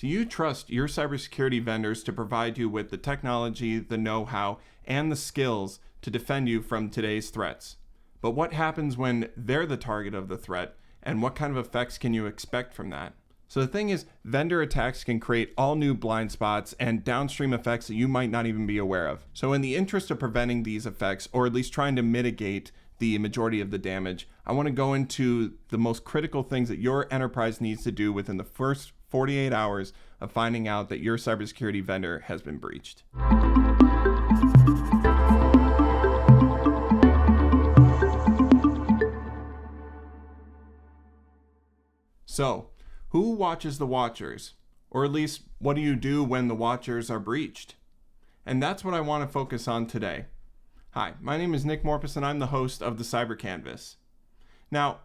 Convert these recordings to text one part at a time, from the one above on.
So you trust your cybersecurity vendors to provide you with the technology, the know-how, and the skills to defend you from today's threats. But what happens when they're the target of the threat, and what kind of effects can you expect from that? So the thing is, vendor attacks can create all new blind spots and downstream effects that you might not even be aware of. So in the interest of preventing these effects, or at least trying to mitigate the majority of the damage, I want to go into the most critical things that your enterprise needs to do within the first 48 hours of finding out that your cybersecurity vendor has been breached. So, who watches the watchers? Or at least, what do you do when the watchers are breached? And that's what I want to focus on today. Hi, my name is Nick Morpus and I'm the host of the Cyber Canvas. Now,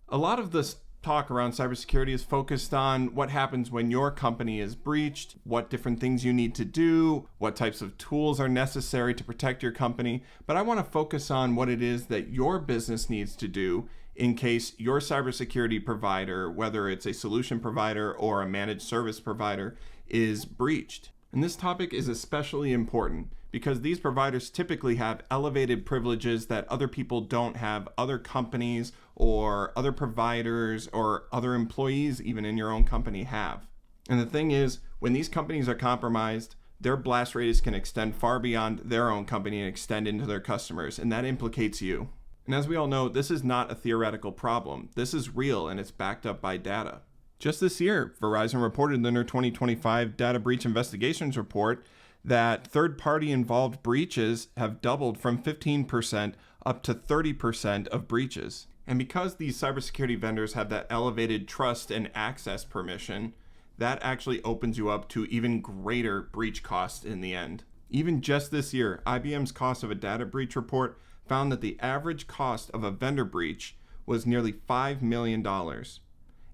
a lot of this talk around cybersecurity is focused on what happens when your company is breached, what different things you need to do, what types of tools are necessary to protect your company. But I want to focus on what it is that your business needs to do in case your cybersecurity provider, whether it's a solution provider or a managed service provider, is breached. And this topic is especially important because these providers typically have elevated privileges that other people don't have, other companies or other providers or other employees even in your own company have. And the thing is, when these companies are compromised, their blast radius can extend far beyond their own company and extend into their customers, and that implicates you. And as we all know, this is not a theoretical problem. This is real and it's backed up by data. Just this year, Verizon reported in their 2025 Data Breach Investigations Report that third-party involved breaches have doubled from 15% up to 30% of breaches. And because these cybersecurity vendors have that elevated trust and access permission, that actually opens you up to even greater breach costs in the end. Even just this year, IBM's cost of a data breach report found that the average cost of a vendor breach was nearly $5 million.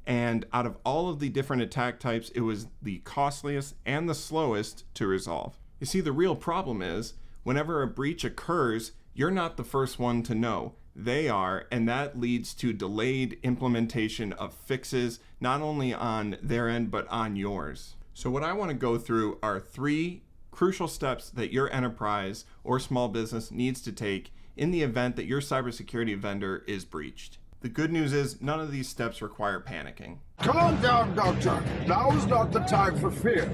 And out of all of the different attack types, it was the costliest and the slowest to resolve. You see, the real problem is, whenever a breach occurs, you're not the first one to know. They are, and that leads to delayed implementation of fixes, not only on their end, but on yours. So what I want to go through are 3 crucial steps that your enterprise or small business needs to take in the event that your cybersecurity vendor is breached. The good news is none of these steps require panicking. Calm down, Doctor. Now is not the time for fear.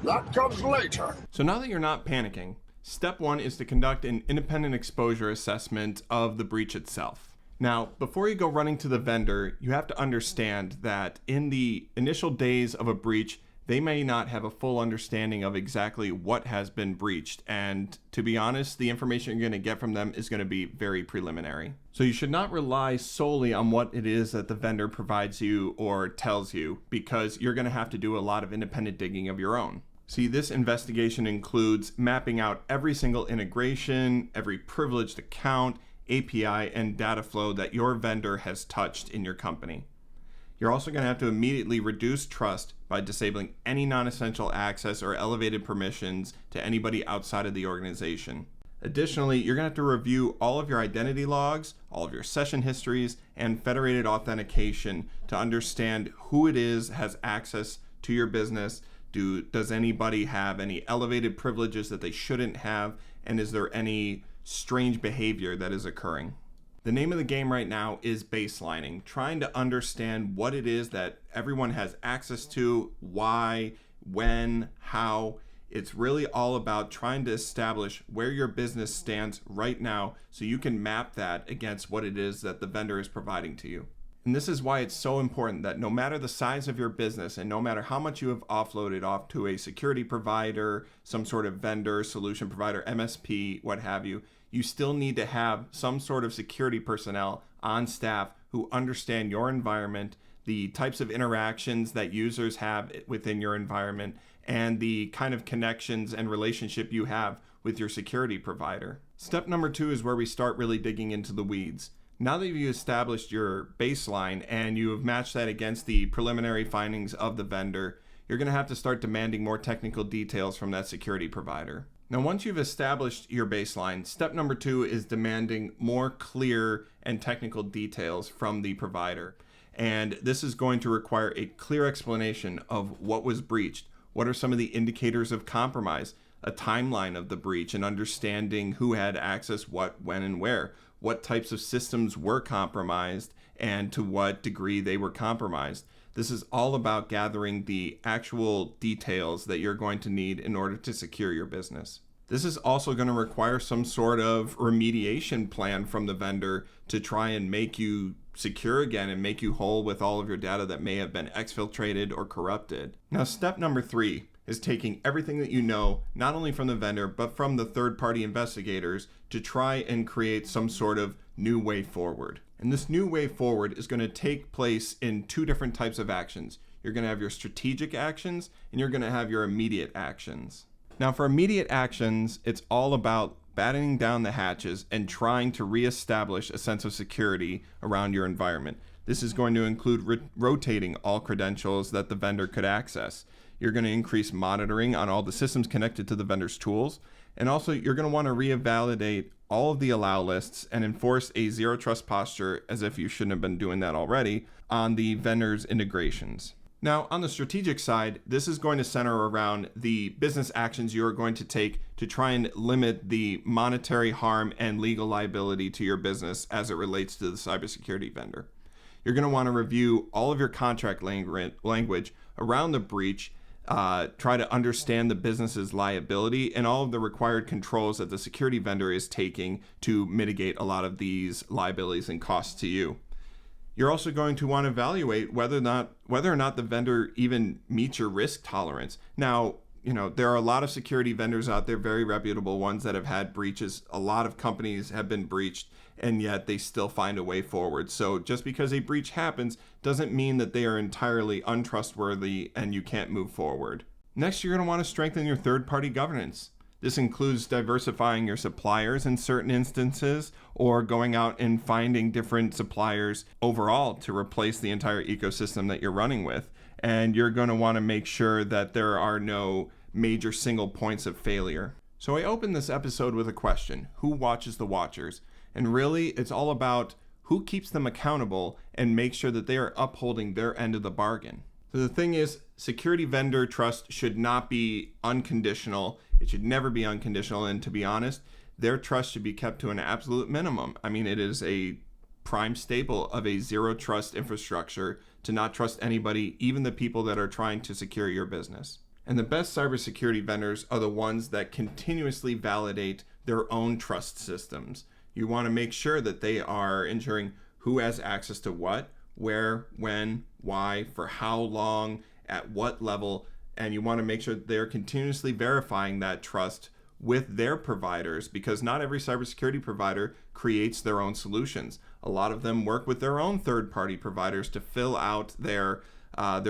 That comes later. So now that you're not panicking, step 1 is to conduct an independent exposure assessment of the breach itself. Now, before you go running to the vendor, you have to understand that in the initial days of a breach, they may not have a full understanding of exactly what has been breached. And to be honest, the information you're going to get from them is going to be very preliminary. So you should not rely solely on what it is that the vendor provides you or tells you, because you're going to have to do a lot of independent digging of your own. See, this investigation includes mapping out every single integration, every privileged account, API, and data flow that your vendor has touched in your company. You're also going to have to immediately reduce trust by disabling any non-essential access or elevated permissions to anybody outside of the organization. Additionally, you're going to have to review all of your identity logs, all of your session histories, and federated authentication to understand who it is has access to your business. Does anybody have any elevated privileges that they shouldn't have? And is there any strange behavior that is occurring? The name of the game right now is baselining, trying to understand what it is that everyone has access to, why, when, how. It's really all about trying to establish where your business stands right now so you can map that against what it is that the vendor is providing to you. And this is why it's so important that no matter the size of your business and no matter how much you have offloaded off to a security provider, some sort of vendor, solution provider, MSP, what have you, you still need to have some sort of security personnel on staff who understand your environment, the types of interactions that users have within your environment, and the kind of connections and relationship you have with your security provider. Step number 2 is where we start really digging into the weeds. Now that you've established your baseline and you have matched that against the preliminary findings of the vendor, you're going to have to start demanding more technical details from that security provider. Now, once you've established your baseline, step number 2 is demanding more clear and technical details from the provider. And this is going to require a clear explanation of what was breached. What are some of the indicators of compromise? A timeline of the breach and understanding who had access, what, when, and where. What types of systems were compromised and to what degree they were compromised. This is all about gathering the actual details that you're going to need in order to secure your business. This is also going to require some sort of remediation plan from the vendor to try and make you secure again and make you whole with all of your data that may have been exfiltrated or corrupted. Now, step number 3 is taking everything that you know, not only from the vendor, but from the third-party investigators to try and create some sort of new way forward. And this new way forward is going to take place in 2 different types of actions. You're going to have your strategic actions and you're going to have your immediate actions. Now, for immediate actions, it's all about battening down the hatches and trying to reestablish a sense of security around your environment. This is going to include rotating all credentials that the vendor could access. You're going to increase monitoring on all the systems connected to the vendor's tools. And also, you're going to want to revalidate all of the allow lists and enforce a zero trust posture, as if you shouldn't have been doing that already, on the vendor's integrations. Now, on the strategic side, this is going to center around the business actions you are going to take to try and limit the monetary harm and legal liability to your business as it relates to the cybersecurity vendor. You're going to want to review all of your contract language around the breach, try to understand the business's liability and all of the required controls that the security vendor is taking to mitigate a lot of these liabilities and costs to you. You're also going to want to evaluate whether or not the vendor even meets your risk tolerance. Now, there are a lot of security vendors out there, very reputable ones, that have had breaches. A lot of companies have been breached, and yet they still find a way forward. So just because a breach happens doesn't mean that they are entirely untrustworthy and you can't move forward. Next, you're going to want to strengthen your third-party governance. This includes diversifying your suppliers in certain instances, or going out and finding different suppliers overall to replace the entire ecosystem that you're running with. And you're going to want to make sure that there are no major single points of failure. So I opened this episode with a question: who watches the watchers? And really, it's all about who keeps them accountable and makes sure that they are upholding their end of the bargain. So the thing is, security vendor trust should not be unconditional. It should never be unconditional. And to be honest, their trust should be kept to an absolute minimum. I mean, it is a prime staple of a zero trust infrastructure to not trust anybody, even the people that are trying to secure your business. And the best cybersecurity vendors are the ones that continuously validate their own trust systems. You want to make sure that they are ensuring who has access to what, where, when, why, for how long, at what level, and you want to make sure that they're continuously verifying that trust with their providers, because not every cybersecurity provider creates their own solutions. A lot of them work with their own third-party providers to fill out their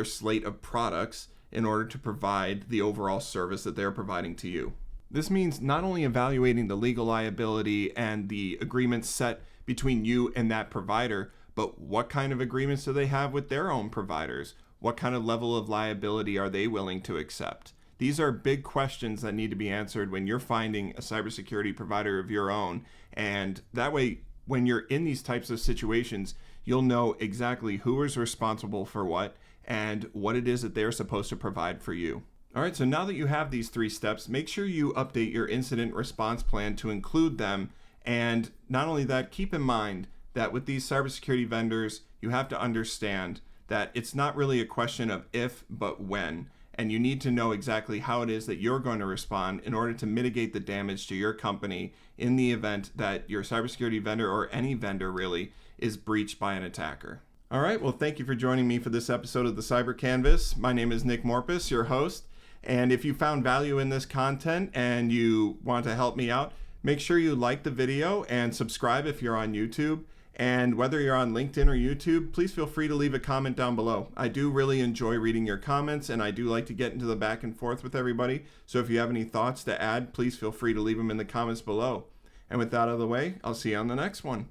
slate of products in order to provide the overall service that they're providing to you. This means not only evaluating the legal liability and the agreements set between you and that provider, but what kind of agreements do they have with their own providers? What kind of level of liability are they willing to accept? These are big questions that need to be answered when you're finding a cybersecurity provider of your own. And that way, when you're in these types of situations, you'll know exactly who is responsible for what and what it is that they're supposed to provide for you. All right, so now that you have these 3 steps, make sure you update your incident response plan to include them. And not only that, keep in mind that with these cybersecurity vendors, you have to understand that it's not really a question of if, but when. And you need to know exactly how it is that you're going to respond in order to mitigate the damage to your company in the event that your cybersecurity vendor, or any vendor really, is breached by an attacker. All right, well, thank you for joining me for this episode of the Cyber Canvas. My name is Nick Morpus, your host. And if you found value in this content and you want to help me out, make sure you like the video and subscribe if you're on YouTube. And whether you're on LinkedIn or YouTube, please feel free to leave a comment down below. I do really enjoy reading your comments, and I do like to get into the back and forth with everybody. So if you have any thoughts to add, please feel free to leave them in the comments below. And with that out of the way, I'll see you on the next one.